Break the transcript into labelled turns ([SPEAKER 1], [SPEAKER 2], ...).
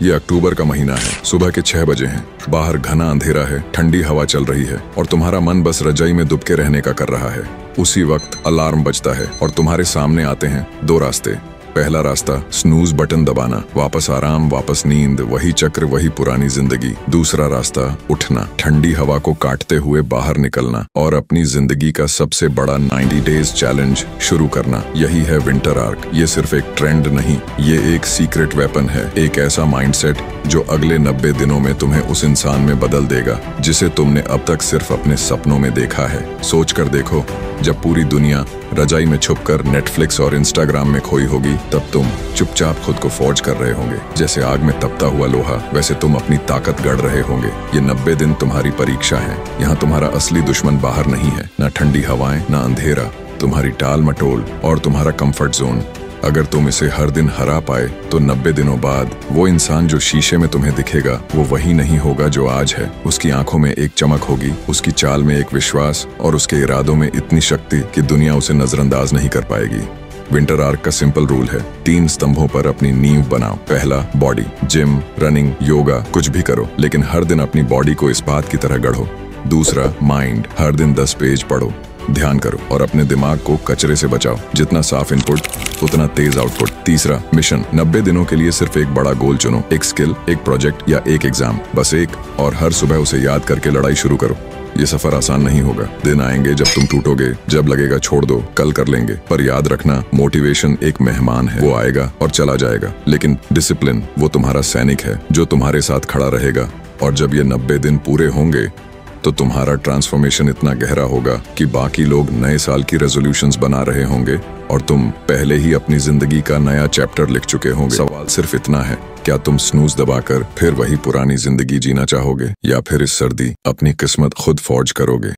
[SPEAKER 1] ये अक्टूबर का महीना है। सुबह के 6 बजे हैं। बाहर घना अंधेरा है, ठंडी हवा चल रही है और तुम्हारा मन बस रजाई में दुबके रहने का कर रहा है। उसी वक्त अलार्म बजता है और तुम्हारे सामने आते हैं दो रास्ते। पहला रास्ता स्नूज बटन दबाना, वापस आराम, वापस नींद, वही चक्र, वही पुरानी जिंदगी। दूसरा रास्ता उठना, ठंडी हवा को काटते हुए बाहर निकलना और अपनी जिंदगी का सबसे बड़ा 90 डेज चैलेंज शुरू करना। यही है विंटर आर्क। ये सिर्फ एक ट्रेंड नहीं, ये एक सीक्रेट वेपन है, एक ऐसा माइंडसेट जो अगले 90 दिनों में तुम्हें उस इंसान में बदल देगा जिसे तुमने अब तक सिर्फ अपने सपनों में देखा है। सोच कर देखो, जब पूरी दुनिया रजाई में छुपकर नेटफ्लिक्स और इंस्टाग्राम में खोई होगी, तब तुम चुपचाप खुद को फौज कर रहे होंगे। जैसे आग में तपता हुआ लोहा, वैसे तुम अपनी ताकत गढ़ रहे होंगे। ये 90 दिन तुम्हारी परीक्षा है। यहाँ तुम्हारा असली दुश्मन बाहर नहीं है, ना ठंडी हवाएं, ना अंधेरा, तुम्हारी टाल मटोल और तुम्हारा कंफर्ट जोन। अगर तुम इसे हर दिन हरा पाए तो 90 दिनों बाद वो इंसान जो शीशे में तुम्हें दिखेगा, वो वही नहीं होगा जो आज है। उसकी आंखों में एक चमक होगी, उसकी चाल में एक विश्वास और उसके इरादों में इतनी शक्ति कि दुनिया उसे नजरअंदाज नहीं कर पाएगी। विंटर आर्क का सिंपल रूल है, 3 स्तंभों पर अपनी नींव बनाओ। पहला, बॉडी, जिम, रनिंग, योगा, कुछ भी करो, लेकिन हर दिन अपनी बॉडी को इस्पात की तरह गढ़ो। दूसरा, माइंड, हर दिन 10 पेज पढ़ो, ध्यान करो और अपने दिमाग को कचरे से बचाओ। जितना साफ इनपुट उतना तेज आउटपुट। तीसरा, मिशन, 90 दिनों के लिए सिर्फ एक बड़ा गोल चुनो, एक स्किल, एक प्रोजेक्ट या एक एग्जाम, बस एक, और हर सुबह उसे याद करके लड़ाई शुरू करो। ये सफर आसान नहीं होगा, दिन आएंगे जब तुम टूटोगे, जब लगेगा छोड़ दो, कल कर लेंगे। पर याद रखना, मोटिवेशन एक मेहमान है, वो आएगा और चला जाएगा, लेकिन डिसिप्लिन वो तुम्हारा सैनिक है जो तुम्हारे साथ खड़ा रहेगा। और जब ये 90 दिन पूरे होंगे तो तुम्हारा ट्रांसफॉर्मेशन इतना गहरा होगा कि बाकी लोग नए साल की रेजोल्यूशंस बना रहे होंगे और तुम पहले ही अपनी जिंदगी का नया चैप्टर लिख चुके होंगे। सवाल सिर्फ इतना है, क्या तुम स्नूज दबाकर फिर वही पुरानी जिंदगी जीना चाहोगे या फिर इस सर्दी अपनी किस्मत खुद फॉर्ज करोगे?